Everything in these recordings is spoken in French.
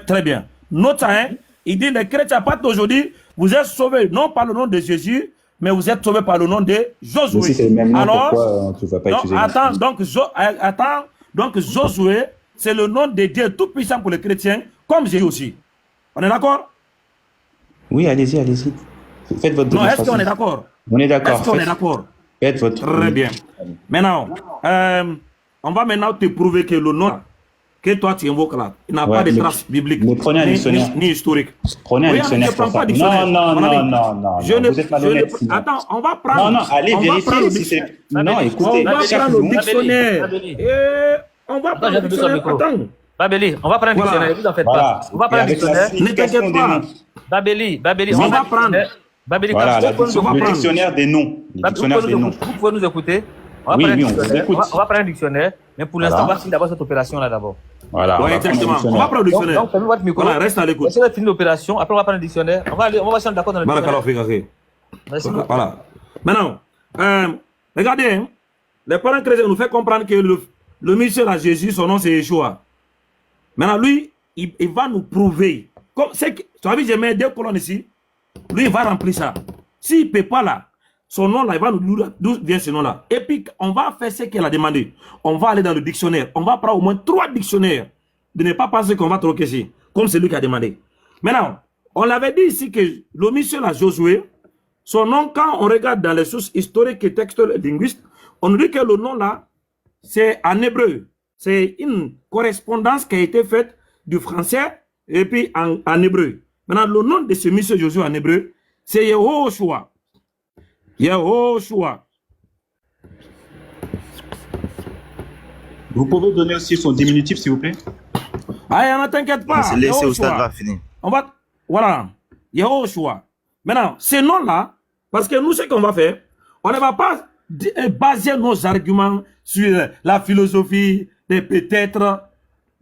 Très bien. Note, hein, il dit les chrétiens à partir d'aujourd'hui, vous êtes sauvés non par le nom de Jésus, mais vous êtes sauvés par le nom de Josué. Mais si c'est le même nom, alors, pourquoi tu ne vas pas utiliser donc Josué, c'est le nom de Dieu tout puissant pour les chrétiens, comme Jésus aussi. On est d'accord? Oui, allez-y, allez-y. Faites votre Non, est-ce qu'on est d'accord? On est d'accord. Est-ce qu'on est d'accord? Faites votre... Très bien. Maintenant, on va maintenant te prouver que le nom que toi tu invoques là, il n'a pas de traces bibliques, ni historiques. Prenez un dictionnaire pour ça. Non. Vous êtes malhonnête. Attends, on va prendre... Non, allez vérifier si c'est... Non, écoutez, on va prendre le dictionnaire. On va prendre le dictionnaire. Attends. Babeli, on va prendre un dictionnaire, vous en faites pas. On va prendre un dictionnaire. Ne t'inquiète pas. Babeli, on va prendre... Voilà, le dictionnaire des noms. Vous pouvez nous écouter. On va prendre un dictionnaire, mais pour l'instant, on va finir d'abord cette opération-là d'abord. Voilà. Oui, exactement. On va prendre le dictionnaire. Donc, fermez votre micro. Voilà, reste à l'écoute. On va finir l'opération, après on va prendre un dictionnaire. On va se mettre d'accord dans le dictionnaire. Voilà. Maintenant, regardez, hein, les parents chrétiens nous font comprendre que le monsieur à Jésus, son nom c'est Yeshua. Maintenant, lui, il va nous prouver. Tu as vu, j'ai mis 2 colonnes ici. Lui, il va remplir ça. S'il ne peut pas là, son nom là, il va nous dire d'où vient ce nom là. Et puis, on va faire ce qu'elle a demandé. On va aller dans le dictionnaire. On va prendre au moins 3 dictionnaires. De ne pas penser qu'on va troquer ici. Comme c'est lui qui a demandé. Maintenant, on l'avait dit ici que le monsieur là, Josué, son nom, quand on regarde dans les sources historiques et textuelles linguistes, on nous dit que le nom là, c'est en hébreu. C'est une correspondance qui a été faite du français et puis en hébreu. Maintenant, le nom de ce monsieur Josué en hébreu, c'est Yehoshua. Yehoshua. Vous pouvez donner aussi son diminutif, s'il vous plaît? Ah, ne t'inquiète pas. C'est laissé au stade fini. On va, voilà, Yehoshua. Maintenant, ce nom-là, parce que nous, ce qu'on va faire, on ne va pas baser nos arguments sur la philosophie de peut-être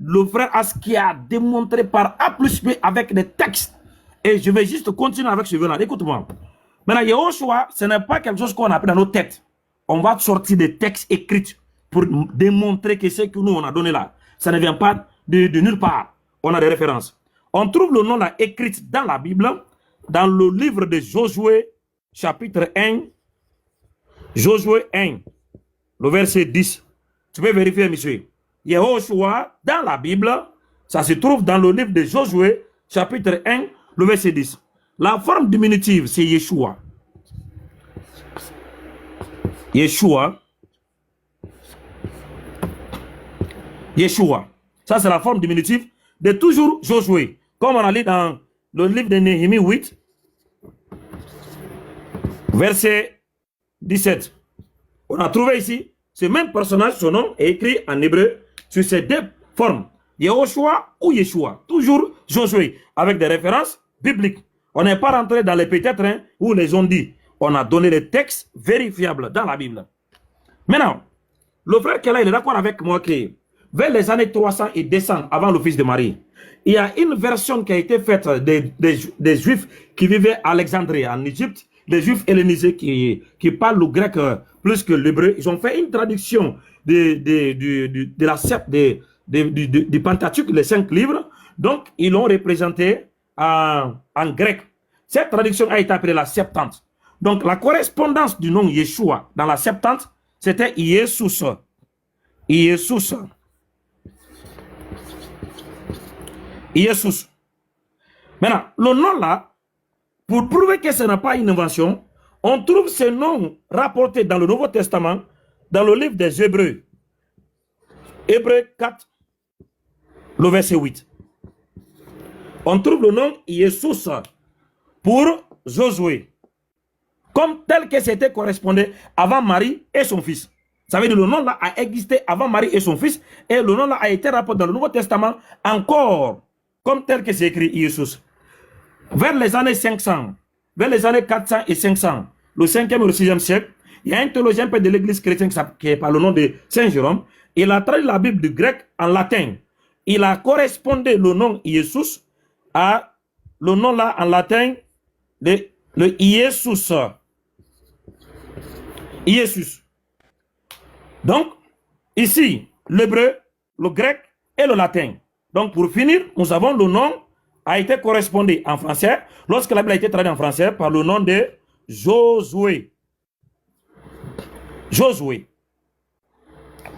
le frère Aski a démontré par A plus B avec des textes. Et je vais juste continuer avec ce verset-là. Écoute-moi. Maintenant, Yehoshua, ce n'est pas quelque chose qu'on a pris dans nos têtes. On va sortir des textes écrits pour démontrer que ce que nous, on a donné là, ça ne vient pas de nulle part. On a des références. On trouve le nom là écrit dans la Bible, dans le livre de Josué, chapitre 1. Josué 1, le verset 10. Tu peux vérifier, monsieur. Yehoshua, dans la Bible, ça se trouve dans le livre de Josué, chapitre 1, le verset 10. La forme diminutive, c'est Yeshua. Yeshua. Yeshua. Ça, c'est la forme diminutive de toujours Josué. Comme on a lu dans le livre de Néhémie 8, verset 17. On a trouvé ici ce même personnage, son nom est écrit en hébreu sur ces 2 formes. Yehoshua ou Yeshua. Toujours Josué, avec des références bibliques. On n'est pas rentré dans les peut-être hein, où les ont dit. On a donné les textes vérifiables dans la Bible. Maintenant, le frère Kela, il est d'accord avec moi que vers les années 300 et 200 avant le fils de Marie, il y a une version qui a été faite des Juifs qui vivaient à Alexandrie, en Égypte, des Juifs hellénisés qui parlent le grec plus que l'hébreu. Ils ont fait une traduction de la sept du Pentateuque, les 5 livres. Donc, ils l'ont représenté en grec. Cette traduction a été appelée la Septante. Donc, la correspondance du nom Yeshua dans la Septante, c'était Yesus. Yesus. Yesus. Maintenant, le nom là, pour prouver que ce n'est pas une invention, on trouve ce nom rapporté dans le Nouveau Testament, dans le livre des Hébreux. Hébreux 4, le verset 8. On trouve le nom Yesus pour Josué, comme tel que c'était correspondait avant Marie et son fils. Ça veut dire que le nom là a existé avant Marie et son fils, et le nom là a été rapporté dans le Nouveau Testament encore, comme tel que c'est écrit Yesus. Vers les années 500, vers les années 400 et 500, le 5e et le 6e siècle, il y a un théologien de l'église chrétienne qui est par le nom de Saint Jérôme. Il a traduit la Bible du grec en latin. Il a correspondé le nom Yesus à le nom là en latin, le Iesus. Iesus. Donc, ici, l'hébreu, le grec et le latin. Donc, pour finir, nous avons le nom a été correspondé en français, lorsque la Bible a été traduite en français, par le nom de Josué. Josué.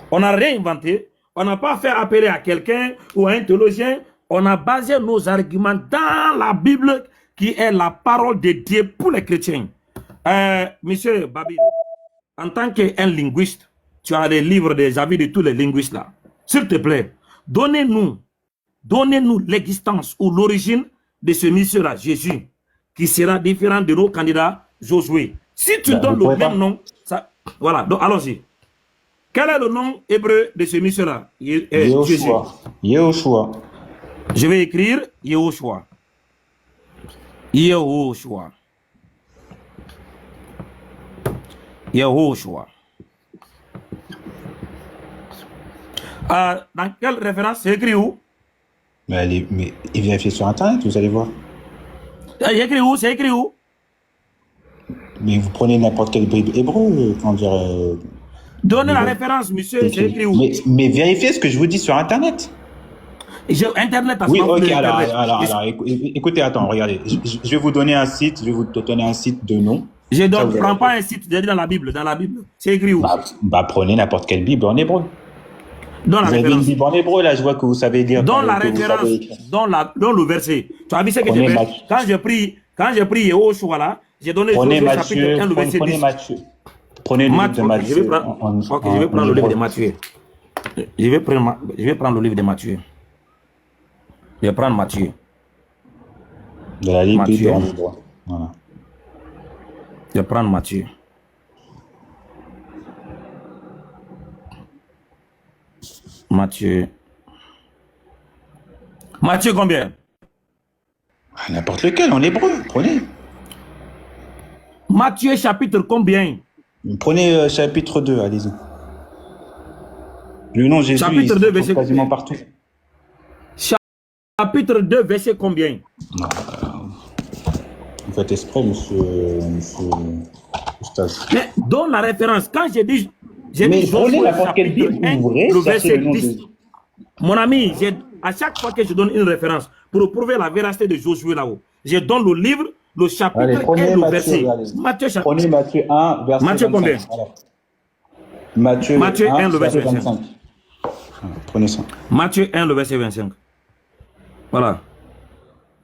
On n'a rien inventé, on n'a pas fait appeler à quelqu'un ou à un théologien, on a basé nos arguments dans la Bible qui est la parole de Dieu pour les chrétiens. Monsieur Babil, en tant qu'un linguiste, tu as les livres des avis de tous les linguistes là. S'il te plaît, donnez-nous l'existence ou l'origine de ce monsieur-là, Jésus, qui sera différent de nos candidats Josué. Si tu donnes le même nom, ça, voilà, donc allons-y. Quel est le nom hébreu de ce monsieur-là? Yehoshua. Yehoshua. Je vais écrire Yehoshua. Yehoshua. Yehoshua. Dans quelle référence? C'est écrit où? Mais il vérifie sur Internet, vous allez voir. C'est écrit où? C'est écrit où? Mais vous prenez n'importe quel Bible hébreu, comment dire. Donnez la référence, monsieur, c'est écrit où? Mais vérifiez ce que je vous dis sur Internet. J'ai Internet à ce Oui, moment. ok, alors, écoutez, attends, regardez. Je vais vous donner un site, je vais vous donner un site de nom. Je ne prends pas un site, j'ai dit dans la Bible, c'est écrit où? Prenez n'importe quelle Bible en hébreu. Dans la vous avez référence. une Bible en hébreu, là, je vois que vous savez lire. Dans la référence, dans le verset. Tu as vu ce que j'ai fait? Quand j'ai pris Yehoshua là, j'ai donné le chapitre 1, le verset 10. Matthieu. Prenez le livre de Matthieu. Je vais prendre le livre de Matthieu. Je vais prendre le livre de Matthieu. Je vais prendre Matthieu. De la Bible en hébreu. Voilà. Je vais prendre Matthieu. Matthieu combien? N'importe lequel, en hébreu, prenez. Matthieu chapitre combien? Prenez chapitre 2, allez-y. Le nom de Jésus, chapitre 2, verset quasiment partout. Chapitre 2, verset combien? Vous faites exprès, monsieur Stas. Mais donne la référence. Quand j'ai dit prenez n'importe quelle Bible, ouvrez, le verset 10. Mon ami, à chaque fois que je donne une référence pour prouver la véracité de Josué là-haut, je donne le livre, le chapitre et le verset. Prenez Matthieu 1, verset 25. Matthieu combien? Matthieu 1, le verset 25. Prenez ça. Matthieu 1, le verset 25. Voilà.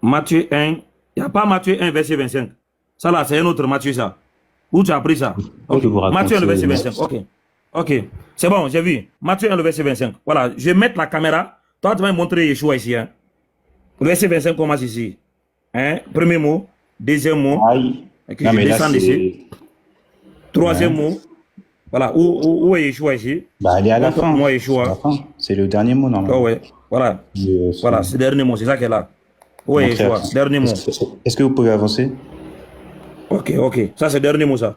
Matthieu 1. Il n'y a pas Matthieu 1, verset 25. Ça là, c'est un autre Matthieu ça. Où tu as pris ça? Okay. Matthieu 1, le verset 25. Ok. C'est bon, j'ai vu. Matthieu 1, le verset 25. Voilà. Je vais mettre la caméra. Toi, tu vas me montrer Yeshua ici. Hein. Le verset 25 commence ici. Hein? Premier mot. Deuxième mot. Aïe. Non, je descends ici. Troisième mot. Voilà. Où est Yeshua ici? Elle est à la fin. Moi, Yeshua. C'est le dernier mot, normalement. Oh, ouais. Voilà. Voilà, c'est le dernier mot. C'est ça qu'elle a. Où est Yeshua? Dernier mot. Est-ce que vous pouvez avancer? Ok. Ça, c'est le dernier mot, ça.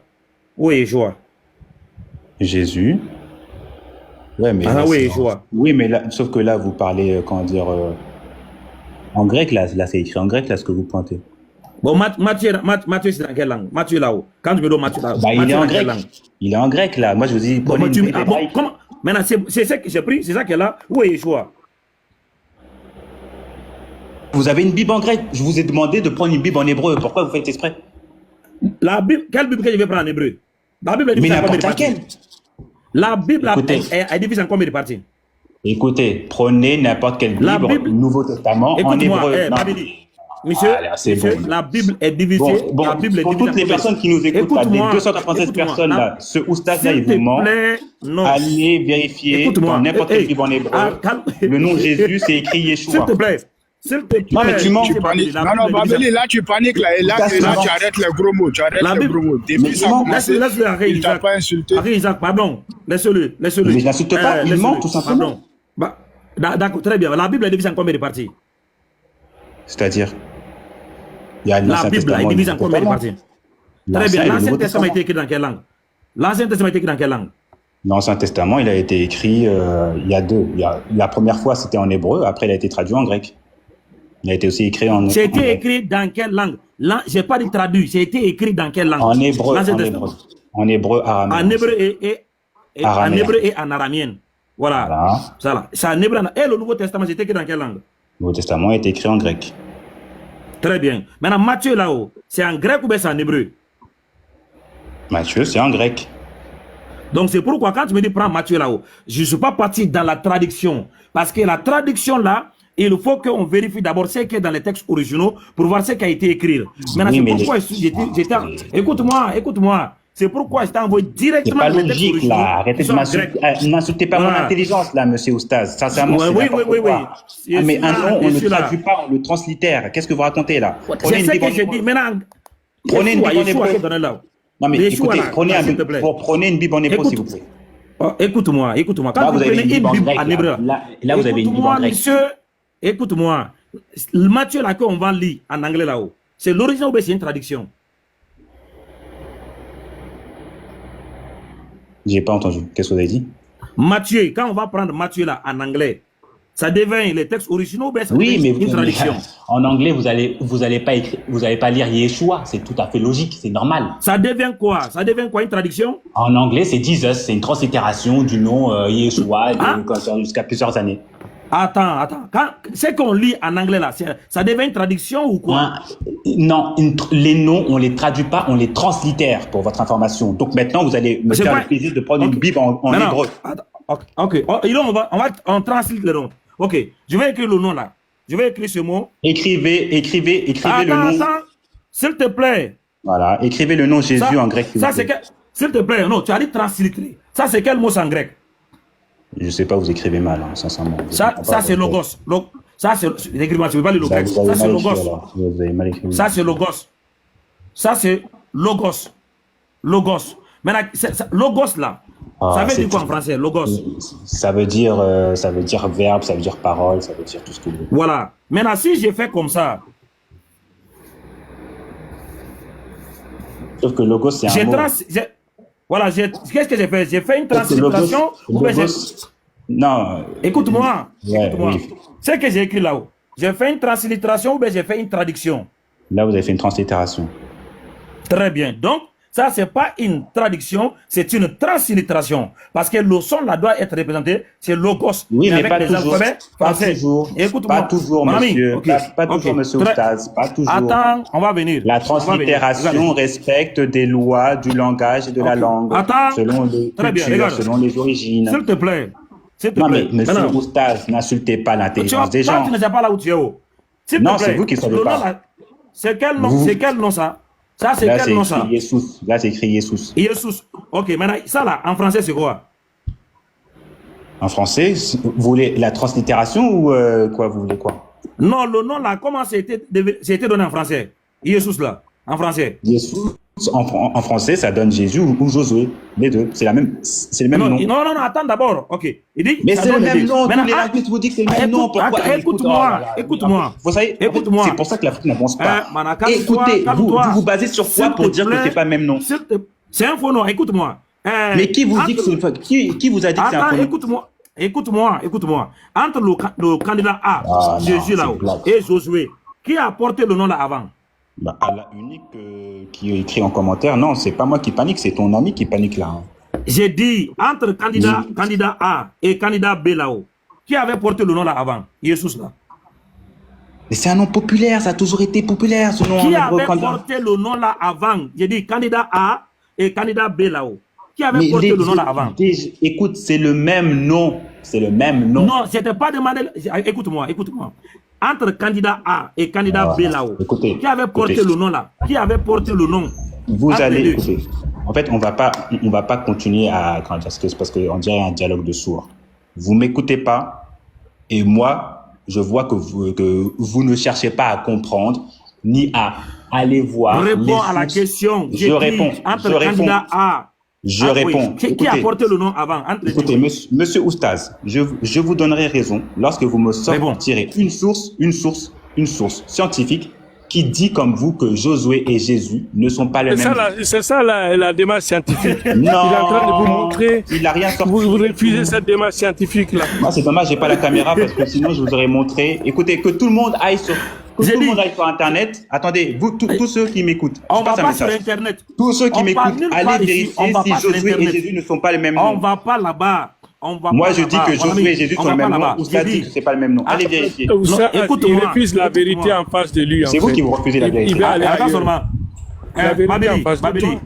Où est Yeshua? Jésus. Ouais, mais où est Yeshua? Oui, mais là, sauf que là, vous parlez, comment dire, en grec, là c'est écrit en grec, là, ce que vous pointez. Bon, Matthieu, c'est dans quelle langue? Matthieu, là-haut. Quand tu me donnes Matthieu, là-haut. Il est en grec. Il est en grec, là. Moi, je vous dis, comment? Maintenant, c'est ça que j'ai pris, c'est ça qu'elle a. Où est Yeshua? Vous avez une Bible en grec. Je vous ai demandé de prendre une Bible en hébreu. Pourquoi vous faites exprès? La Bible, quelle Bible que je vais prendre en hébreu? La Bible est divisée en combien de parties? La Bible est divisée en combien de parties? Écoutez, prenez n'importe quelle Bible, Nouveau Testament, en hébreu. Monsieur, la Bible est divisée. La Bible est pour toutes les personnes qui nous écoutent, les 296 personnes là, ce oustaz là, il vous ment. Allez vérifier dans n'importe quelle Bible en hébreu. Le nom Jésus, c'est écrit Yeshua. S'il te plaît. Non, mais tu mens. Non, Babeli, là, tu paniques, là. Et là, tu arrêtes les gros mots. Tu arrêtes les gros mots. Depuis ça a commencé, il t'a pas insulté. Isaac, pardon. Laisse-le. Mais je n'insulte pas, il ment, tout simplement. D'accord, très bien. La Bible est divisée en combien de parties? C'est-à-dire? La Bible est divisée en combien de parties? Très bien. L'Ancien Testament a été écrit dans quelle langue? L'Ancien Testament a été écrit dans quelle langue? L'Ancien Testament, il a été écrit il y a deux. La première fois, c'était en hébreu. Après, il a été traduit en grec. Il a été aussi écrit en... C'était écrit dans quelle langue? Là, je n'ai pas dit traduit. C'était écrit dans quelle langue? En hébreu. En hébreu, araméen. En hébreu et en araméen. Voilà. Ça là. C'est en hébreu. Et le Nouveau Testament, c'était écrit dans quelle langue? Le Nouveau Testament est écrit en grec. Très bien. Maintenant, Matthieu là-haut, c'est en grec ou bien c'est en hébreu? Matthieu, c'est en grec. Donc c'est pourquoi quand tu me dis prends Matthieu là-haut, je ne suis pas parti dans la traduction. Parce que la traduction là, il faut qu'on vérifie d'abord ce qui est dans les textes originaux pour voir ce qui a été écrit. Maintenant, c'est pourquoi j'étais... Écoute-moi. C'est pourquoi j'étais envoyé directement dans les textes originaux. C'est pas logique là. Arrêtez de m'insulter pas mon intelligence là, monsieur Oustaz. Sincèrement, oui. Mais un nom, on ne le traduit pas, on le translitère. Qu'est-ce que vous racontez là? C'est ce que j'ai dit. Maintenant, prenez une Bible en hébreu. Non mais écoutez, prenez une Bible en hébreu s'il vous plaît. Écoute-moi. Quand vous prenez une Bible en hébreu, là vous avez une Bible en grec. Monsieur, écoute-moi. Matthieu là qu'on va lire en anglais là-haut, c'est l'original ou c'est une traduction? J'ai pas entendu. Qu'est-ce que vous avez dit? Matthieu, quand on va prendre Matthieu là en anglais, ça devient les textes originaux ou bien ça devient une traduction? En anglais, vous allez pas lire Yeshua, c'est tout à fait logique, c'est normal. Ça devient quoi? Une traduction? En anglais, c'est Jesus, c'est une translittération du nom Yeshua jusqu'à plusieurs années. Attends. Ce qu'on lit en anglais là, ça devient une traduction ou quoi? Non, les noms, on les traduit pas, on les translitère pour votre information. Donc maintenant, vous allez me faire le plaisir de prendre une Bible en hébreu. Ok. On translite le nom. Ok, je vais écrire le nom là. Je vais écrire ce mot. Écrivez le nom. Attends, s'il te plaît. Voilà, écrivez le nom Jésus en grec. S'il te plaît, non, tu as dit translittérer. Ça, c'est quel mot en grec? Je sais pas, vous écrivez mal, hein, sincèrement. Ça c'est logos. Ça, c'est l'écriture, tu ne peux pas le logos. Ça, c'est logos. Vous avez mal écrit. Ça, c'est logos. Ça, c'est logos. Maintenant, logos là. Ça veut dire quoi en français, logos? Ça veut dire verbe, ça veut dire parole, ça veut dire tout ce que vous voulez. Voilà. Maintenant, si j'ai fait comme sauf que logos, c'est un mot. Voilà, qu'est-ce que j'ai fait? J'ai fait une translittération ou bien Non. Écoute-moi. Oui. C'est que j'ai écrit là-haut. J'ai fait une translittération ou bien j'ai fait une traduction? Là, vous avez fait une translittération. Très bien. Donc, ça, c'est pas une traduction, c'est une translittération. Parce que le son là doit être représenté, c'est logos. Oui, mais pas toujours. Pas toujours, monsieur. Pas toujours, monsieur Oustaz. Pas toujours. Attends, on va venir. La translittération respecte des lois du langage et de la langue. Attends. Selon les cultures, selon les origines. S'il te plaît. Non, mais monsieur Oustaz, n'insultez pas l'intelligence des gens. Tu ne sais pas là où tu es. Non, c'est vous qui ne savez pas. C'est quel nom ça? Ça, c'est quel nom ça? Là, c'est écrit Jesus. Jesus. Ok, maintenant, ça là, en français, c'est quoi? En français, vous voulez la translittération ou quoi? Vous voulez quoi? Non, le nom là, comment c'était donné en français? Jesus là, en français. Jesus, en français, ça donne Jésus ou Josué. Les deux, c'est le même nom. Non, attends d'abord. Ok. Il dit, mais c'est le même nom. Tous les linguistes vous disent que c'est le même nom. Pourquoi? Écoute-moi. Vous savez, c'est pour ça que l'Afrique n'avance pas. Écoutez, vous vous basez sur quoi pour dire que c'est pas le même nom? C'est un faux nom. Écoute-moi. Mais qui vous dit que c'est un faux nom? Qui vous a dit que c'est un faux nom? Écoute-moi. Entre le candidat A, Jésus là-haut, et Josué, qui a porté le nom là avant? Allah unique qui est écrit en commentaire. Non, c'est pas moi qui panique, c'est ton ami qui panique là. J'ai dit, entre candidat A et candidat B là-haut, qui avait porté le nom là avant? Jesus là. Mais c'est un nom populaire, ça a toujours été populaire ce nom. Qui avait porté le nom là avant? J'ai dit candidat A et candidat B là-haut. Qui avait porté le nom là avant? Écoute, c'est le même nom. C'est le même nom. Non, c'était pas demandé. Écoute-moi. Entre candidat A et candidat B là-haut, qui avait porté le nom là? Qui avait porté le nom? Vous allez écouter. En fait, on va pas continuer à parce qu'on dirait un dialogue de sourds. Vous m'écoutez pas et moi, je vois que vous ne cherchez pas à comprendre ni à aller voir. Réponds à la question. Je réponds. Candidat A. Je réponds. Qui a porté le nom avant? Écoutez, monsieur Oustaz, je vous donnerai raison lorsque vous me sortirez une source scientifique qui dit comme vous que Josué et Jésus ne sont pas les mêmes. C'est ça la démarche scientifique. Non, il est en train de vous montrer. Il n'a rien sorti. Vous refusez cette démarche scientifique là. Moi, c'est dommage, j'ai pas la caméra parce que sinon je vous aurais montré. Écoutez, que tout le monde aille sur Internet. Attendez, vous tous ceux qui m'écoutent. On va pas sur Internet. Tous ceux qui m'écoutent, allez vérifier si Josué et Jésus ne sont pas les mêmes noms. On va pas là-bas. on va Moi, pas je dis là-bas. que Josué et Jésus sont le même nom. Oustaz dit que c'est pas le même nom. Allez vérifier. Il refuse la vérité en face de lui. C'est vous qui vous refusez la vérité. Il va aller Attends seulement. La vérité en face de Babili, toi.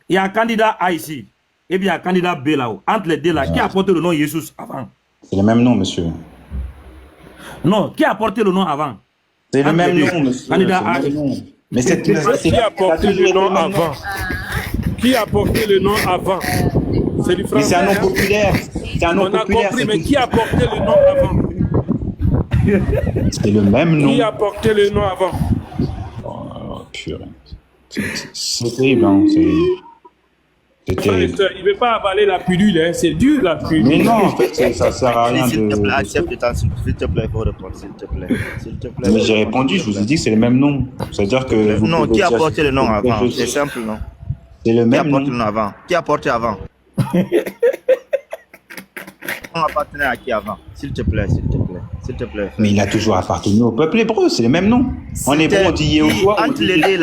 il y a un candidat A ici, et puis il y a un candidat B là-haut. Entre les deux là, qui a porté le nom Jésus avant? C'est le même nom, monsieur. Non, qui a porté le nom avant? C'est le même nom, monsieur. Candidat A. Mais c'est Qui a porté le nom avant? Qui a porté le nom avant? C'est du français. Mais c'est un nom populaire. C'est un nom On a populaire. compris, mais qui a porté le nom avant? C'est le même nom. Qui a porté le nom avant? Oh, purée. C'est terrible, hein. C'est terrible. Il ne veut pas avaler la pilule, hein. C'est dur la pilule. Mais non, en fait, ça sert à rien S'il te plaît, de... accepte s'il te plaît, il faut répondre, s'il te plaît. S'il te plaît. Mais j'ai répondu, je vous ai dit que c'est le même nom. C'est-à-dire que... vous Non, pouvez qui a dire- porté le nom avant? C'est simple, non? C'est le Qui a même porté le nom. nom avant? Qui a porté avant? On appartenait à qui avant? S'il te plaît, s'il te plaît, s'il te plaît. Mais il a toujours appartenu au peuple hébreu, c'est le même nom. En hébreu, on dit Yehoshua. Entre les deux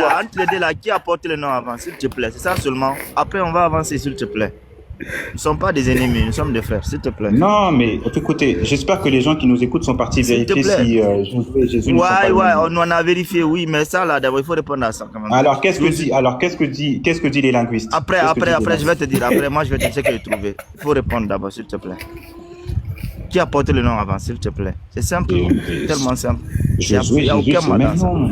là, qui a porté le nom avant? S'il te plaît, c'est ça seulement. Après, on va avancer, s'il te plaît. Nous ne sommes pas des ennemis, nous sommes des frères, s'il te plaît. Non, mais écoutez, j'espère que les gens qui nous écoutent sont partis S'il te vérifier plaît. si Josué et Jésus ne sont pas Ouais, le même nom. on en a vérifié, oui, mais ça là, d'abord, il faut répondre à ça quand même. Alors, qu'est-ce que dit les linguistes? Après, Qu'est-ce que disent les je vais te dire. Après, moi, je vais te dire ce que j'ai trouvé. Il faut répondre d'abord, s'il te plaît. Qui a porté le nom avant, s'il te plaît? C'est simple, tellement simple. Il n'y Josué et a Jésus, aucun c'est le mal dans même ça. nom.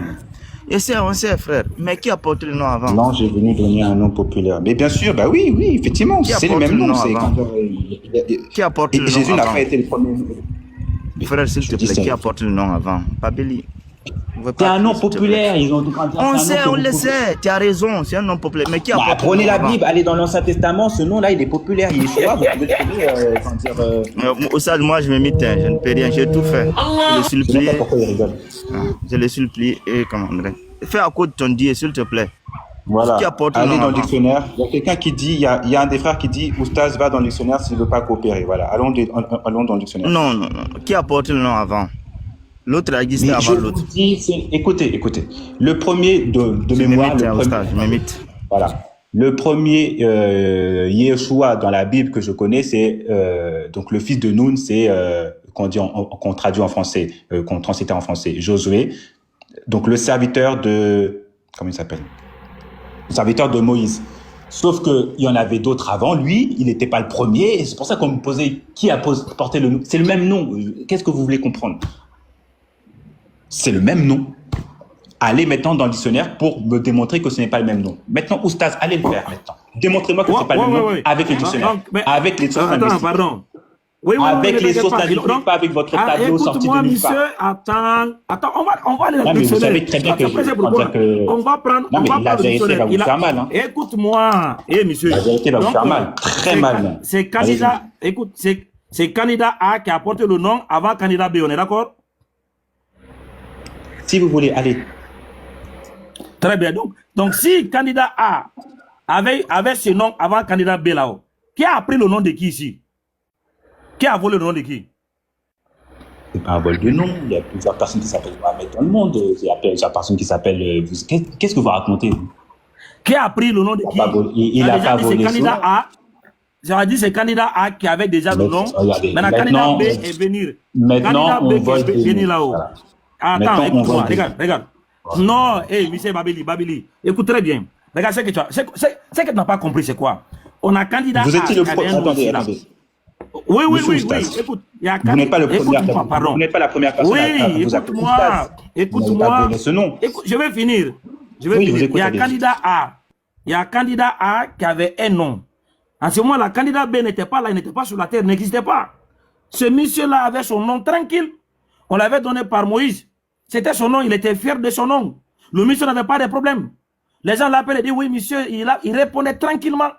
Et c'est, on sait, frère. Mais qui a porté le nom avant? Non, j'ai venu donner un nom populaire. Mais bien sûr, bah oui, effectivement, Qui a c'est le porté même le nom. nom C'est avant? Qui a porté le nom Jésus n'a avant? pas été le premier. Frère, s'il te dis plaît, ça. qui a porté le nom avant? Babeli. C'est un nom populaire. Ils ont On sait, on le sait. Tu as raison, c'est un nom populaire. Mais qui a porté Prenez le nom la avant? Bible, allez dans l'Ancien Testament, ce nom-là, il est populaire, il est choix. Vous pouvez le trouver, Au stade, moi, je me mite, je ne peux rien, j'ai tout fait. Je le je ne sais supplie. pas pourquoi il rigole. Je le supplie et commanderai. Fais à côté de ton Dieu, s'il te plaît. Voilà, Qui a porté le allez nom dans le avant? dictionnaire. Il y a quelqu'un qui dit, il y a un des frères qui dit, Oustaz va dans le dictionnaire s'il ne veut pas coopérer. Voilà, allons dans le dictionnaire. Non. Qui a porté le nom avant? L'autre a existé Mais avant je l'autre. vous dis, écoutez. Le premier de mémoire, Je m'imite. voilà. Le premier Yeshua dans la Bible que je connais, c'est donc le fils de Nun, c'est qu'on traduit en français, qu'on transite en français, Josué. Donc le serviteur de, comment il s'appelle? Le serviteur de Moïse. Sauf que il y en avait d'autres avant lui, il n'était pas le premier, et c'est pour ça qu'on me posait qui a porté le nom. C'est le même nom. Qu'est-ce que vous voulez comprendre? C'est le même nom. Allez maintenant dans le dictionnaire pour me démontrer que ce n'est pas le même nom. Maintenant, Oustaz, allez le faire maintenant. Démontrez-moi que ce n'est pas le même nom avec le dictionnaire. Avec les sources linguistiques. Pardon. Avec les sources linguistiques, pas avec votre tableau sorti de Écoute-moi, nulle part. monsieur, attends, on va aller dans le Non, mais vous dictionnaire. savez très bien que On va prendre non, mais la le vérité dictionnaire. va vous faire mal. Hein. Écoute-moi, monsieur. La vérité va vous faire mal. Très mal. Même. C'est candidat, écoute, c'est candidat A qui a porté le nom avant candidat B, on est d'accord? Si vous voulez, allez. Très bien. Donc si candidat A avait ce nom avant candidat B là-haut, qui a pris le nom de qui ici? Qui a volé le nom de qui? C'est pas un vol de nom. Il y a plusieurs personnes qui s'appellent Mohamed dans le monde. Il y a plusieurs personnes qui s'appellent. Qu'est-ce que vous racontez? Qui a pris le nom de qui? Il a pas volé. C'est candidat A. J'aurais dit c'est candidat A qui avait déjà le nom. Regardez, maintenant, candidat B est venu. Maintenant, on vole est venu là-haut. Voilà. Attends, écoute-moi, regarde. Non, monsieur Babeli, écoute très bien. Regarde ce que tu as. Ce que tu n'as pas compris, c'est quoi? On a candidat A. Vous étiez le premier. Attendez. Oui. Écoute, il y a vous n'êtes pas le premier. Pardon. Vous n'êtes pas la première personne à vous appeler. Écoute-moi. Écoute, je vais finir. Il y a candidat A. Il y a candidat A qui avait un nom. En ce moment, la candidat B n'était pas là, il n'était pas sur la terre, n'existait pas. Ce monsieur-là avait son nom tranquille. On l'avait donné par Moïse. C'était son nom, il était fier de son nom. Le monsieur n'avait pas de problème. Les gens l'appelaient et disaient, oui, monsieur, il répondait tranquillement.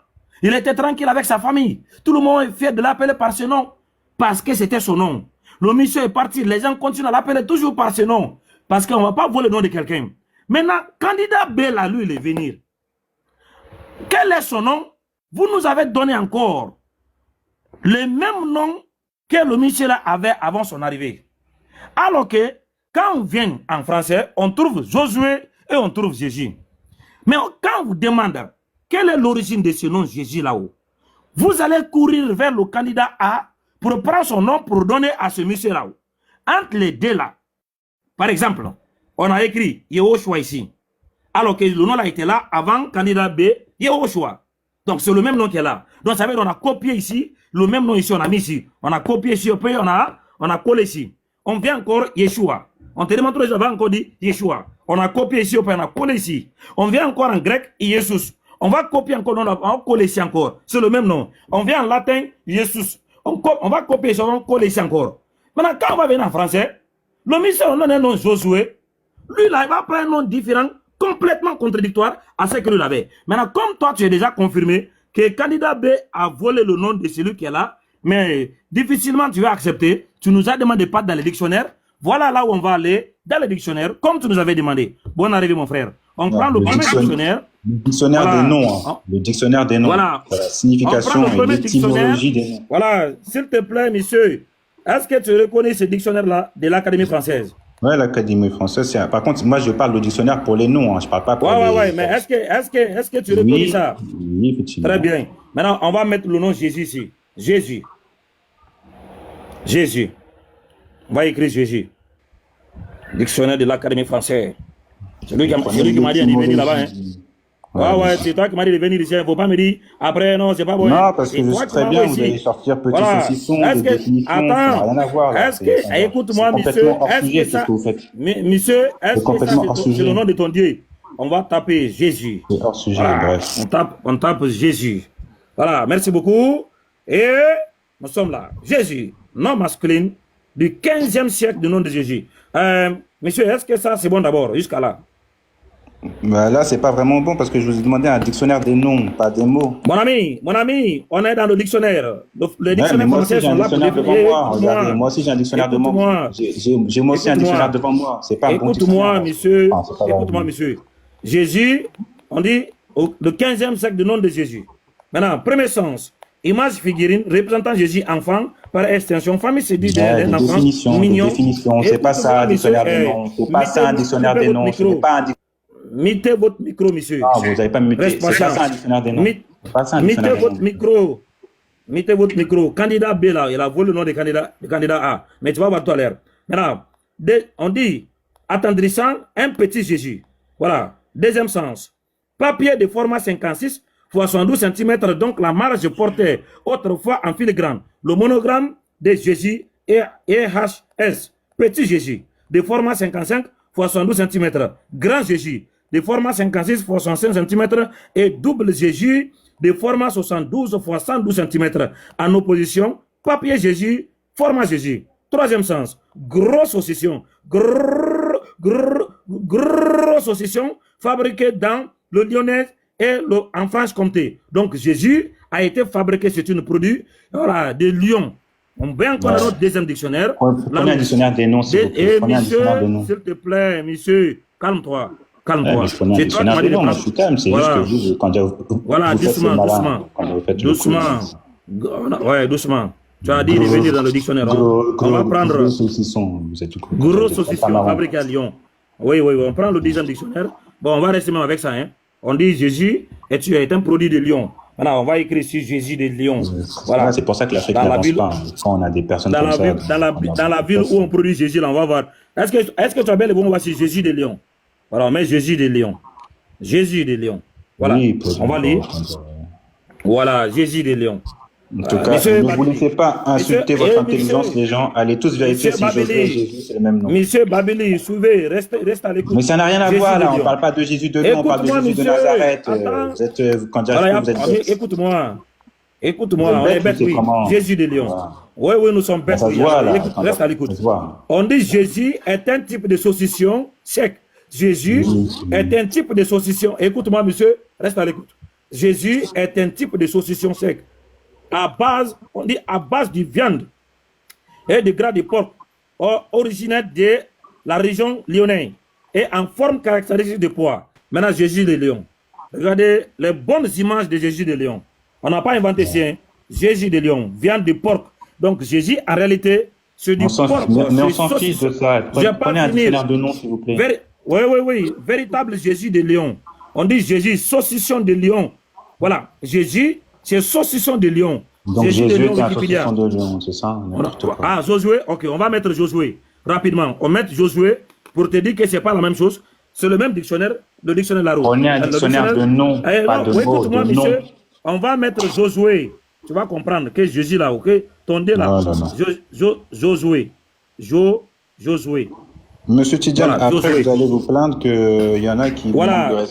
Il était tranquille avec sa famille. Tout le monde est fier de l'appeler par ce nom. Parce que c'était son nom. Le monsieur est parti. Les gens continuent à l'appeler toujours par ce nom. Parce qu'on ne va pas voler le nom de quelqu'un. Maintenant, candidat B, là, lui, il est venu. Quel est son nom? Vous nous avez donné encore le même nom que le monsieur là avait avant son arrivée. Alors que, quand on vient en français, on trouve Josué et on trouve Jésus. Mais quand on vous demande quelle est l'origine de ce nom Jésus là-haut, Vous allez courir vers le candidat A pour prendre son nom pour donner à ce monsieur-là. Entre les deux là, par exemple, on a écrit Yehoshua ici, alors que le nom a été là avant candidat B, Yehoshua. Donc c'est le même nom qui est là. Donc ça veut dire qu'on a copié ici, le même nom ici, on a mis ici. On a copié ici, on a collé ici. On vient encore Yeshua. On te demande toujours, j'avais encore dit Yeshua. On a copié ici, on a collé ici. On vient encore en grec, Jesus. On va copier encore, on va coller ici encore. C'est le même nom. On vient en latin, Jesus. On va copier ici, on va coller ici encore. Maintenant, quand on va venir en français, le ministère, on a un nom Josué. Lui, là, il va prendre un nom différent, complètement contradictoire à ce que lui avait. Maintenant, comme toi, tu es déjà confirmé que le candidat B a volé le nom de celui qui est là, mais difficilement tu vas accepter. Tu nous as demandé pas dans le dictionnaire. Voilà là où on va aller, dans le dictionnaire, comme tu nous avais demandé. Bonne arrivée, mon frère. On prend le premier dictionnaire. Le dictionnaire voilà. des noms. Hein. Le dictionnaire des noms. Voilà. La signification et l'étymologie des noms. Voilà. S'il te plaît, monsieur, est-ce que tu reconnais ce dictionnaire-là de l'Académie française? Oui, l'Académie française. Par contre, moi, je parle du dictionnaire pour les noms. Hein. Je ne parle pas pour les... Ouais, mais est-ce que tu reconnais ça? Oui, effectivement. Très bien. Maintenant, on va mettre le nom Jésus ici. Jésus. Jésus. On va écrire Jésus. Dictionnaire de l'Académie française. C'est lui qui m'a dit de venir là-bas. Hein. Ouais, c'est toi qui m'as dit de venir ici. Il ne faut pas me dire après, non, c'est pas bon. Non, parce que je sais très bien, vous allez sortir petit saucisson, des définitions, ça n'a rien à voir. Écoute-moi, monsieur, est-ce que ça, monsieur, est-ce que c'est le nom de ton Dieu? On va taper Jésus. C'est hors sujet, voilà. bref. On tape Jésus. Voilà, merci beaucoup. Et nous sommes là. Jésus, nom masculin du 15e siècle du nom de Jésus. Monsieur, est-ce que ça c'est bon d'abord, jusqu'à là? Bah là, c'est pas vraiment bon parce que je vous ai demandé un dictionnaire des noms, pas des mots. Mon ami, on est dans le dictionnaire. Le dictionnaire français sont là pour définir. Moi aussi, j'ai un dictionnaire devant moi. J'ai moi aussi un dictionnaire devant moi. C'est pas un bon dictionnaire. Écoute-moi, monsieur. Jésus, on dit le 15e siècle du nom de Jésus. Maintenant, premier sens. Image figurine représentant Jésus enfant, par extension, famille c'est dit d'un enfant mignon. Définition, c'est pas ça un dictionnaire des noms. C'est pas ça un dictionnaire des noms. C'est pas un dictionnaire. Mettez votre micro, monsieur. Ah, vous n'avez pas mis. C'est pas ça un dictionnaire des noms. Mettez votre micro. Mettez votre micro. Candidat B là, il a volé le nom de candidat A. Mais tu vas voir tout à l'heure. Maintenant, on dit attendrissant un petit Jésus. Voilà. Deuxième sens. Papier de format 56 x 72 cm, donc la marge portée autrefois en filigrane. Le monogramme de Jésus est EHS. Petit Jésus de format 55 x 72 cm. Grand Jésus de format 56 x 65 cm et double Jésus de format 72 x 112 cm. En opposition, papier Jésus, format Jésus. Troisième sens. Gros saucisson. Gros saucisson fabriqué dans le Lyonnais et en Franche-Comté. Donc Jésus a été fabriqué, c'est un produit voilà, de Lyon. On va encore dans notre deuxième dictionnaire. Prenez un dictionnaire des noms, s'il vous plaît. Monsieur, s'il te plaît, monsieur, calme-toi. Calme-toi. Je connais un dictionnaire des noms, moi je suis calme. C'est juste que vous, quand vous faites ce malin, quand vous faites ouais, doucement. Tu as dit de venir dans le dictionnaire. On va prendre gros saucisson. Gros saucisson fabriqué à Lyon. Oui, on prend le deuxième dictionnaire. Bon, on va rester même avec ça. Hein. On dit Jésus est un produit de Lyon. Voilà, on va écrire sur Jésus de Lyon. Voilà. C'est pour ça que l'Afrique n'avance pas. Quand on a des personnes comme ça. Dans la ville où on produit Jésus, là, on va voir. Est-ce que tu as bien le bon, on va sur Jésus de Lyon. Voilà, on met Jésus de Lyon. Jésus de Lyon. Voilà, oui, on va lire. Voilà, Jésus de Lyon. En tout cas, ne vous laissez pas insulter votre intelligence, les gens. Allez tous vérifier si Jésus, c'est le même nom. Monsieur Babili, souvez, reste à l'écoute. Mais ça n'a rien à voir, là. On ne parle pas de Jésus de Lyon, on parle de Jésus de Nazareth. Vous êtes, quand vous êtes bête. Écoute-moi, on est bête, oui. Jésus de Lyon. Oui, nous sommes bêtes. Reste à l'écoute. On dit Jésus est un type de saucisson sec. Jésus est un type de saucisson. Écoute-moi, monsieur, reste à l'écoute. Jésus est un type de saucisson sec. On dit à base de viande et de gras de porc originaire de la région lyonnaise et en forme caractéristique de poids. Maintenant, Jésus de Lyon. Regardez les bonnes images de Jésus de Lyon. On n'a pas inventé ça. Hein? Jésus de Lyon, viande de porc. Donc Jésus, en réalité, c'est du porc. Mais on s'en fiche de ça. Prenez un dictionnaire de nom, s'il vous plaît. Oui. Véritable Jésus de Lyon. On dit Jésus, saucisson de Lyon. Voilà, Jésus, c'est saucisson de lion. Donc Jésus est un saucisson de lion, c'est ça? Ah, Josué, ok, on va mettre Josué. Rapidement, on met Josué pour te dire que c'est pas la même chose. C'est le même dictionnaire, le dictionnaire Larousse. On est un dictionnaire de nom, pas de mots. Écoute-moi, monsieur, on va mettre Josué. Tu vas comprendre que Jésus là, ok? Ton dé là. Josué. Josué. Monsieur Tidjane, voilà, après Josué. Vous allez vous plaindre qu'il y en a qui... Voilà,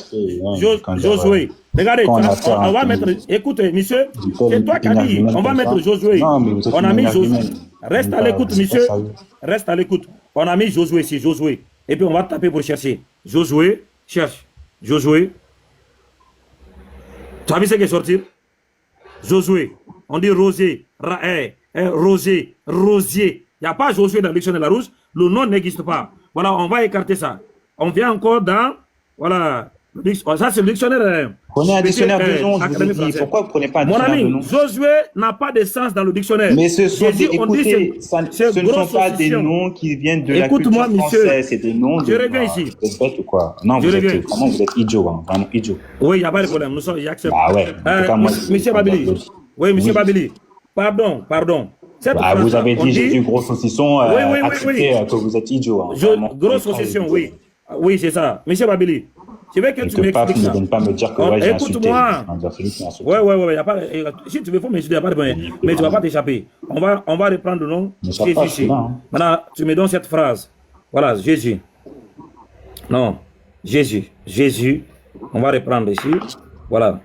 Josué. Regardez, on va mettre... Écoutez, monsieur, c'est toi qui as dit, on va mettre Josué. On a mis Josué. Reste à l'écoute, monsieur. Reste à l'écoute. On a mis Josué ici, Josué. Et puis on va taper pour chercher. Josué, cherche. Josué. Tu as vu ce qui est sorti? Josué. On dit rosé, rosé, rosier. Il n'y a pas Josué dans le dictionnaire Larousse. Le nom n'existe pas. Voilà, on va écarter ça. On vient encore dans... Voilà. Ça, c'est le dictionnaire... Prenez un dictionnaire de nom. Pourquoi vous ne prenez pas un dictionnaire de nom? Mon ami, Josué n'a pas de sens dans le dictionnaire. Mais ce sont ce ne sont pas des noms qui viennent de la culture française. C'est des noms de... Je reviens ici. Vous êtes bête ou quoi? Non, vous êtes idiot. Hein, vraiment idiot. Oui, il n'y a pas de problème. Nous sommes... J'accepte. Ah ouais. Monsieur Babili. Oui, monsieur Babili. Pardon. Vous avez dit Jésus, gros saucisson, acceptez que vous êtes idiot. Gros saucisson, oui. Oui, c'est ça. Monsieur Babili, je veux que tu m'expliques ça. Ne pas me dire que j'ai insulté. Écoute-moi. Oui. Si tu veux, il faut m'insulter, il n'y a pas de problème. Mais tu ne vas pas t'échapper. On va reprendre le nom Jésus. Maintenant, tu me donnes cette phrase. Voilà, Jésus. Non, Jésus. Jésus. On va reprendre ici. Voilà.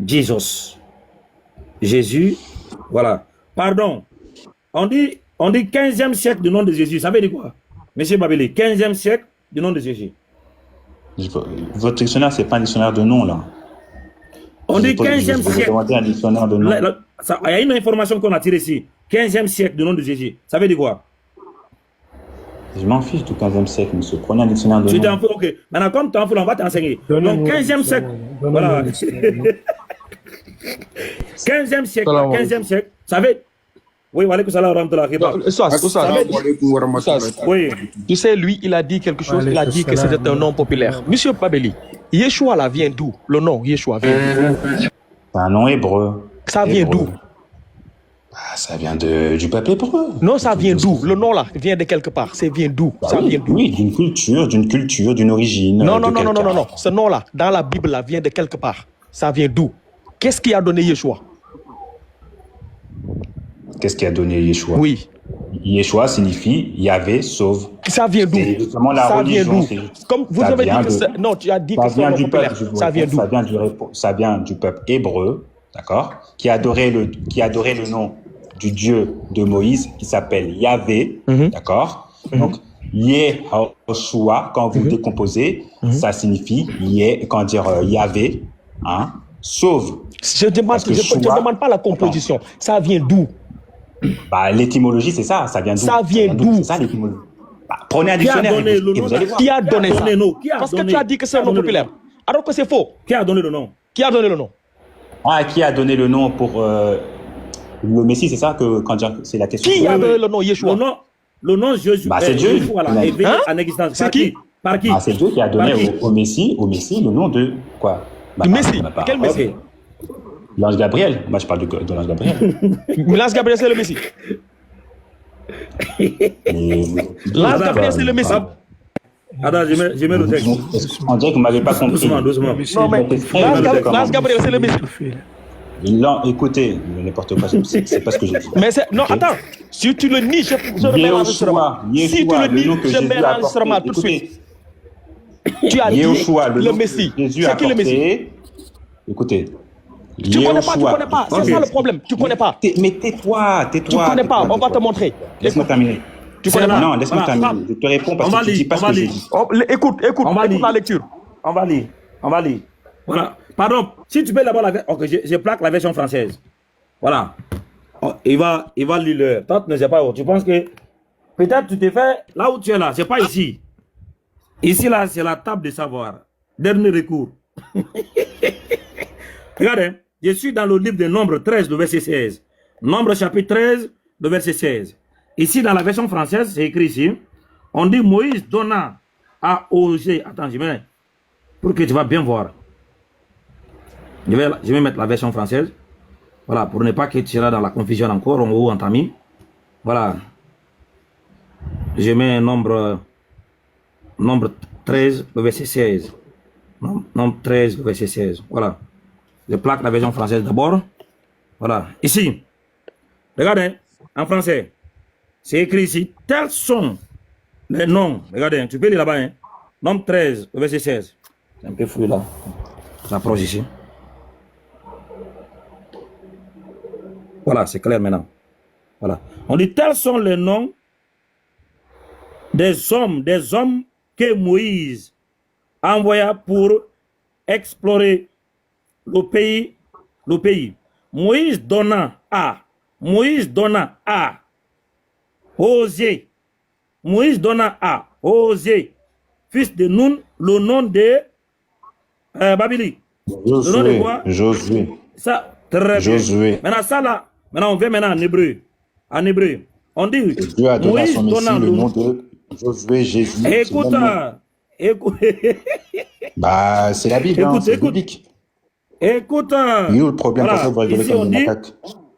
Jesus. Jésus. Voilà. Pardon. On dit 15e siècle du nom de Jésus. Ça veut dire quoi? Monsieur Babili, 15e siècle du nom de Jésus. Votre dictionnaire, ce n'est pas un dictionnaire de nom, là. On dit 15e siècle. Vous un dictionnaire de nom. Il y a une information qu'on a tirée ici. 15e siècle du nom de Jésus. Ça veut dire quoi? Je m'en fiche du 15e siècle, monsieur. Prenez un dictionnaire de nom. Tu t'en fous, ok. Maintenant, comme tu t'en fous, on va t'enseigner. Donc, 15e siècle. Voilà. 15e siècle. Ça veut... Oui, oui. Tu sais, lui, il a dit quelque chose. Il a dit que c'était un nom populaire. Monsieur Babeli, Yeshua là vient d'où? Le nom Yeshua vient d'où? C'est un nom hébreu. Ça vient d'où? Ça vient du peuple hébreu. Non, ça vient d'où? Le nom là vient de quelque part. Ça vient d'où? Ça vient d'où? Oui, d'une culture, d'une origine. Non. Ce nom là, dans la Bible là, vient de quelque part. Ça vient d'où? Qu'est-ce qui a donné Yeshua? Qu'est-ce qui a donné Yeshua? Oui. Yeshua signifie Yahvé sauve. Ça vient d'où? C'est justement la religion. Comme vous avez dit que non, tu as dit que c'est populaire. Ça vient d'où? Ça vient du peuple hébreu, d'accord, qui adorait le nom du Dieu de Moïse, qui s'appelle Yahvé, d'accord. Donc Yeshua, quand vous décomposez, ça signifie Yahvé, hein, sauve. Je ne demande pas la composition. Attends. Ça vient d'où? L'étymologie, c'est ça. Ça vient d'où? Ça vient d'où? C'est ça l'étymologie. Prenez un dictionnaire et vous allez voir. Qui a donné ça? Parce que tu as dit que c'est un nom populaire. Alors que c'est faux. Qui a donné le nom? Qui a donné le nom? Qui a donné le nom pour le Messie, c'est ça que c'est la question. Qui a donné le nom Yeshua? Le nom Jésus. C'est Dieu. Est venu en existence. C'est qui? Par qui? C'est Dieu qui a donné au Messie le nom de quoi? Messie. Quel Messie? L'ange Gabriel. Moi, je parle de l'ange Gabriel. L'ange Gabriel, c'est le Messie. L'ange Gabriel, c'est le Messie. Attends, je mets le texte. On dirait que vous ne m'avez pas compris. Doucement. Non, mais l'ange Gabriel, c'est le Messie. Écoutez, n'importe quoi, c'est pas ce que j'ai dit. Mais non, attends. Si tu le nies, je remets l'enregistrement. Si tu le nies, je mets l'enregistrement tout de suite. Tu as dit le Messie. C'est qui le Messie? Écoutez. Tu connais pas. C'est ça le problème. Tu connais pas. Mais tais-toi. Tu connais pas. On va te montrer. Laisse-moi terminer. Tu connais pas. Non, laisse-moi terminer. Je te réponds parce que tu dis pas ce que j'ai dit. Écoute la lecture. On va lire. Voilà. Pardon. Si tu peux d'abord la version. Ok, je plaque la version française. Voilà. Il va lire l'heure. Toi, tu ne sais pas où. Tu penses que peut-être tu t'es fait là où tu es là. C'est pas ici. Ici, là, c'est la table de savoir. Dernier recours. Regardez. Je suis dans le livre de Nombre 13, le verset 16. Nombre chapitre 13, le verset 16. Ici, dans la version française, c'est écrit ici. On dit Moïse donna à Osée. Attends, je mets pour que tu vas bien voir. Je vais mettre la version française. Voilà, pour ne pas que tu seras dans la confusion encore, en haut, en tamis. Voilà. Je mets un nombre 13, le verset 16. Nombre 13, le verset 16. Voilà. Je plaque la version française d'abord. Voilà. Ici, regardez, en français, c'est écrit ici, tels sont les noms. Regardez, tu peux lire là-bas, hein. Nombre 13, le verset 16. C'est un peu flou là. J'approche ici. Voilà, c'est clair maintenant. Voilà. On dit, tels sont les noms des hommes que Moïse envoya pour explorer le pays. Moïse donna à Osée, fils de Nun, le nom de Babili. Josué. Ça, très bien. Maintenant, ça là, maintenant on vient maintenant en hébreu. En hébreu, on dit, Dieu a donné à son Messie le nom de Josué, Jésus. Écoute. Bah, c'est la Bible, c'est biblique. Écoute. Il y a le problème, voilà. Ici,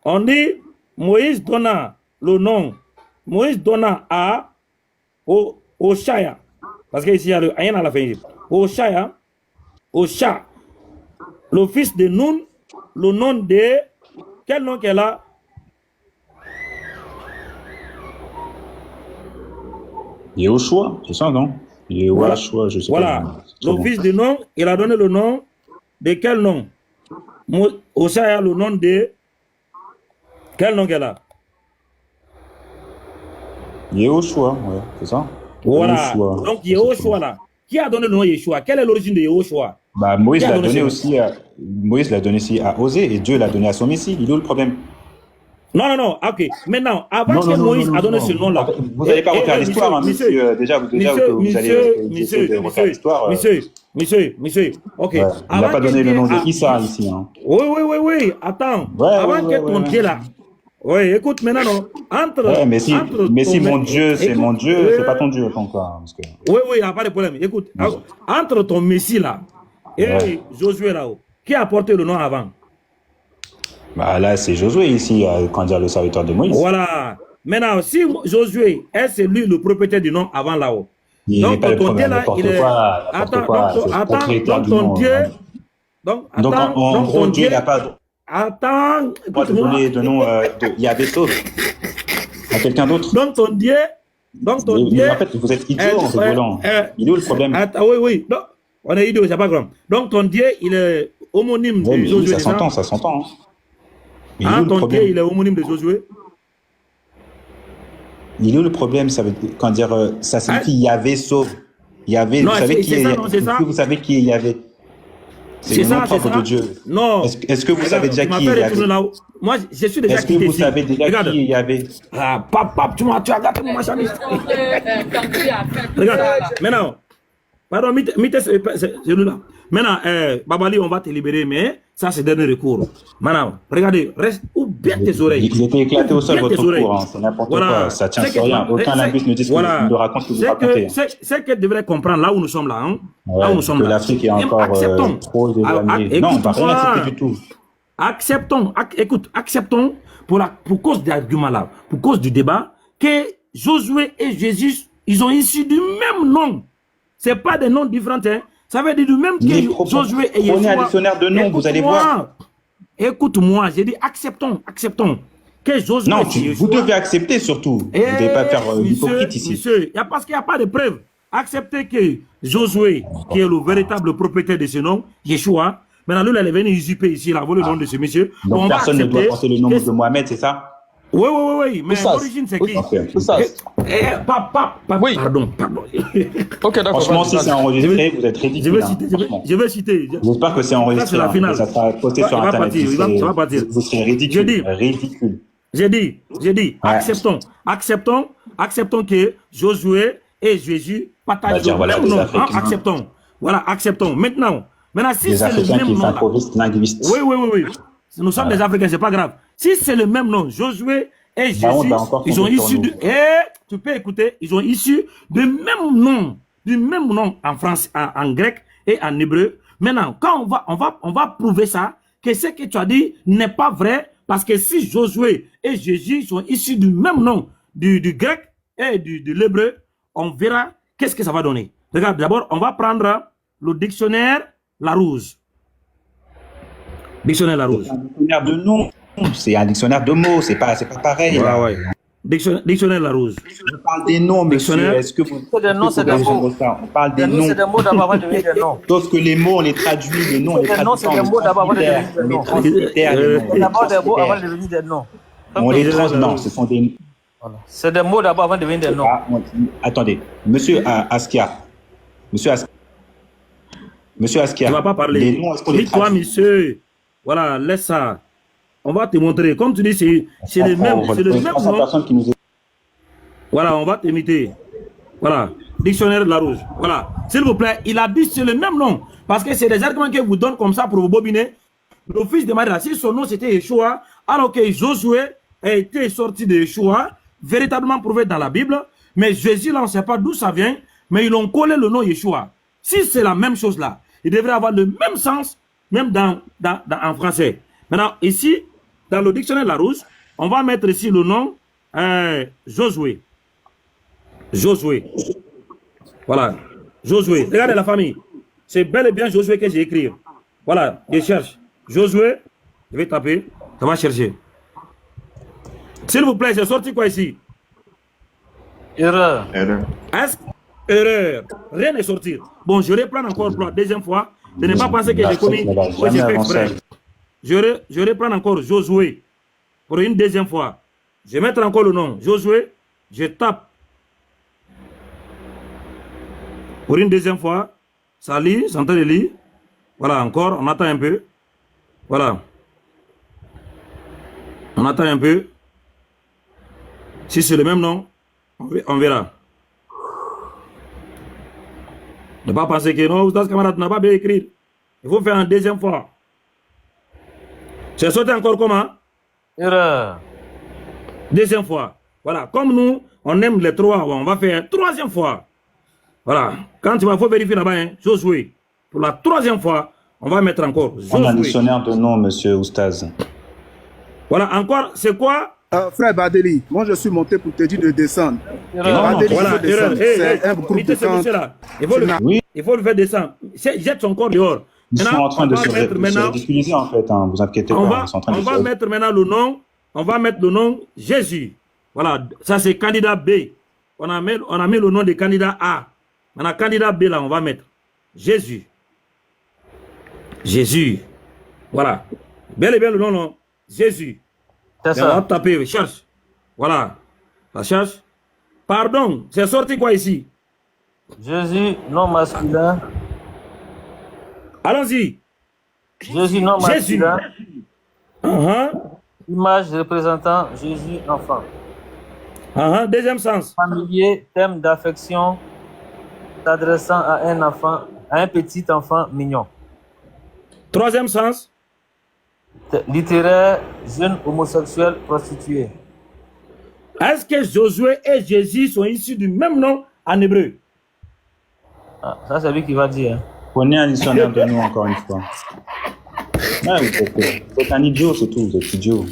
on dit, Moïse donna le nom. Moïse donna à Oshaya. Parce qu'ici, il y a rien à la fin. Oshaya, le fils de Nun, le nom de... Quel nom qu'elle a? Yehoshua, c'est ça, non? Yehoshua, je sais pas. Voilà, le fils de Nun, il a donné le nom de quel nom? Oshaya, le nom de... Quel nom qu'elle a? Yehoshua, ouais, c'est ça. Voilà, donc Yehoshua là. Qui a donné le nom Yeshua? Quelle est l'origine de Yehoshua? Bah, Moïse l'a donné aussi à Osée et Dieu l'a donné à son Messie. Il est où le problème? Non, ok. Maintenant, avant que Moïse a donné ce nom-là... Vous n'allez pas refaire l'histoire, hein, monsieur. Déjà, vous allez refaire l'histoire. Monsieur, ok. Ouais, il n'a pas donné le nom de Issa ici. Hein. Oui, attends. Avant que ton Dieu là... Oui, écoute, maintenant, non. Mais si mon Dieu, c'est mon Dieu, c'est pas ton Dieu, ton cas. Parce que... Oui, il n'y a pas de problème. Écoute, entre ton Messie là et Josué là-haut, qui a porté le nom avant? Bah là, c'est Josué ici, quand dire le serviteur de Moïse. Voilà. Maintenant, si Josué est celui le propriétaire du nom avant là-haut. Donc, ton Dieu là, il est... Attends, ton Dieu... Donc, en gros, Dieu n'a pas... Attends, de donner le nom il y a des sauves à quelqu'un d'autre. Donc ton Dieu, en fait, vous êtes idiot en rigolant. Il est où le problème? Oui. Non, on est idiot, c'est pas grave. Donc ton Dieu, il est homonyme de Josué. Ça s'entend. Ton Dieu, il est homonyme de Josué. Il est où le problème? Ça veut quand dire ça signifie Yahvé sauve. Yahvé, non, vous savez qui est Yahvé? C'est le nom propre de Dieu. Non. Est-ce que vous savez déjà qui est Yahvé? Moi, je suis déjà quitté ici. Est-ce que vous savez déjà qui est Yahvé? Ah, papa, tu as gâté mon machin. Regarde, maintenant, pardon, celui-là. Maintenant, Babali, on va te libérer, mais ça, c'est dernier recours. Maintenant, regardez, reste ou bien tes oreilles. Il était éclaté au sol, votre cours, c'est n'importe quoi, ça tient sur rien. Aucun linguiste ne dit ce que ne raconte ce que vous racontez. C'est qu'elle devrait comprendre là où nous sommes là. Hein? Là où nous sommes là. L'Afrique est encore trop éloignée. Non, on ne va rien accepter du tout. Acceptons pour cause des arguments là, pour cause du débat, que Josué et Jésus, ils ont issu du même nom. C'est pas des noms différents, hein. Ça veut dire du même que Josué et Yeshua. Prenez un dictionnaire de noms, vous allez voir. Écoute-moi, j'ai dit acceptons. Que Josué non, Yeshua, vous devez accepter surtout. Vous ne devez pas faire l'hypocrite ici. Monsieur, parce qu'il n'y a pas de preuve. Acceptez que Josué, qui est le véritable propriétaire de ce nom, Yeshua, maintenant lui, il est venu usurper ici, il a volé le nom de ce monsieur. Donc personne ne doit porter le nom de Mohamed, c'est ça? Oui, mais l'origine c'est qui? Oui. Pardon. Ok, d'accord. Franchement, si c'est enregistré, vous êtes ridicule. Je vais citer. J'espère que c'est enregistré. Ça, c'est la finale. Ça sera posté sur Internet. Ça va partir. Vous serez ridicule. J'ai dit, acceptons que Josué et Jésus partagent le même nom. Acceptons. Voilà, acceptons. Maintenant, si c'est le même nom là. Oui. Nous sommes des Africains, c'est pas grave. Si c'est le même nom, Josué et Jésus, ils ont issu de... tu peux écouter, ils ont issu du même nom en France, en grec et en hébreu. Maintenant, quand on va prouver ça, que ce que tu as dit n'est pas vrai, Parce que si Josué et Jésus sont issus du même nom, du grec et de l'hébreu, on verra qu'est-ce que ça va donner. Regarde, d'abord, on va prendre le dictionnaire Larousse. Dictionnaire Larousse. C'est un dictionnaire de noms, c'est un dictionnaire de mots, c'est pas pareil. Ouais, là. ouais. Dictionnaire Larousse. Je parle des noms, monsieur. Est-ce que vous... C'est des noms, c'est des mots. On parle des noms. C'est des mots d'abord avant de devenir des noms. Sauf que les mots, on les traduit, les noms, on les traduit. C'est des mots d'abord avant de devenir des noms. C'est d'abord des mots avant de devenir des noms. On les traduit, non, ce sont des... Voilà. C'est des mots d'abord avant de devenir des noms. Ah, attendez, monsieur Askia. Monsieur Askia. Tu ne vas pas parler. Dis-toi, monsieur. Voilà, laisse ça. On va te montrer. Comme tu dis, c'est le même nom. Voilà, on va t'imiter. Voilà, dictionnaire de Larousse. Voilà, s'il vous plaît, il a dit c'est le même nom. Parce que c'est des arguments qu'il vous donne comme ça pour vous bobiner. Le fils de Marie, si son nom c'était Yeshua, alors que Josué a été sorti de Yeshua, véritablement prouvé dans la Bible. Mais Jésus, là, on ne sait pas d'où ça vient, mais ils ont collé le nom Yeshua. Si c'est la même chose là, il devrait avoir le même sens, même en français. Maintenant, ici, dans le dictionnaire Larousse, on va mettre ici le nom Josué. Josué. Voilà. Josué. Regardez la famille. C'est bel et bien Josué que j'ai écrit. Voilà. Je cherche. Josué. Je vais taper. Ça va chercher. S'il vous plaît, c'est sorti quoi ici? Erreur. Erreur. Rien n'est sorti. Bon, je reprends encore pour la deuxième fois. Je n'ai pas pensé que j'ai commis. J'ai fait exprès. Je reprends encore Josué. Pour une deuxième fois. Je vais mettre encore le nom. Josué. Je tape. Pour une deuxième fois. Ça lit. Ça entend de lire. Voilà, encore. On attend un peu. Voilà. On attend un peu. Si c'est le même nom, on verra. Ne pas penser que non, Oustaz Camarade n'a pas bien écrit. Il faut faire une deuxième fois. C'est sorti encore comment? Erreur. Deuxième fois. Voilà. Comme nous, on aime les trois, on va faire une troisième fois. Voilà. Quand il faut vérifier là-bas, hein, Josué. Pour la troisième fois, on va mettre encore Josué. On a un dictionnaire de noms, monsieur Oustaz. Voilà. Encore, c'est quoi? Frère Badeli, moi je suis monté pour te dire de descendre. Badeli, voilà, c'est un groupe de il faut le faire descendre. Jette son corps dehors. Ils sont en train de se ridiculiser en fait, hein, vous inquiétez pas. On va mettre maintenant le nom. On va mettre le nom Jésus. Voilà, ça c'est candidat B. On a mis le nom de candidat A. Maintenant, candidat B là, on va mettre Jésus. Jésus. Voilà. Bel et bien le nom, non? Jésus. C'est ça. On va taper, cherche. Voilà. Ça cherche. Pardon, c'est sorti quoi ici? Jésus, nom masculin. Allons-y. Jésus, nom masculin. Image représentant Jésus, enfant. Deuxième sens. Familier, thème d'affection, s'adressant à un enfant, à un petit enfant mignon. Troisième sens. Littéraire, jeune homosexuel prostitué. Est-ce que Josué et Jésus sont issus du même nom en hébreu? Ah, ça c'est lui qui va dire. Prenez un dictionnaire de nous encore une fois. Ouais, vous êtes un idiot, c'est tout, vous êtes idiot.